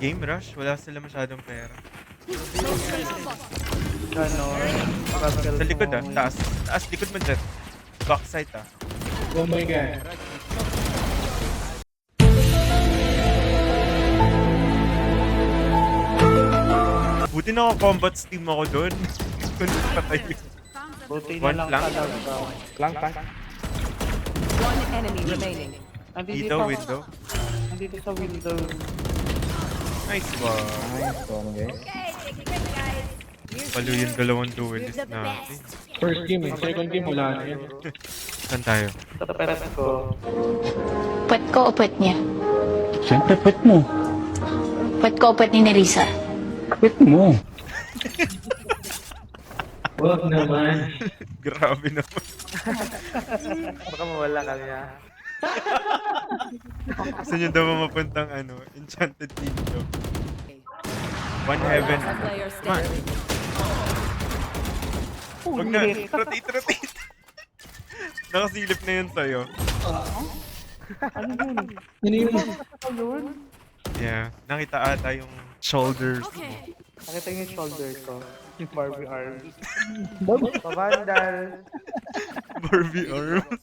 Game rush? Wala sila masyadong pera. Ano? Rascal Sa likod ah, mo, taas. Taas, likod mo dyan. Backside ah. Oh my god. Buti naka-combat steam ako doon. Kung patay yun. Buti na One lang flank? talaga. Plank. One enemy remaining. Dito, window. Nandito sa window. Nice one. Nice one, guys. Palo yung dalawang duelist natin. First game eh. Second game wala na yan. Saan tayo? Sa peret ko. Pwet ko o pwet niya? Siyempre, pwet mo. Pwet ko o pwet ni Nerissa? Pwet mo. Huwag naman. Grabe naman. Baka mawala ka niya. Gusto nyo daw mapuntang Enchanted Kingdom. One heaven. Last player Come on. standing. Huwag na. Rotate, rotate. Nakasilip na yun sa'yo. Ano yun? Yeah. Nakita ata yung shoulders mo. Nakita niyo yung shoulder ko. Yung Barbie arms. Pabandal. Barbie arms.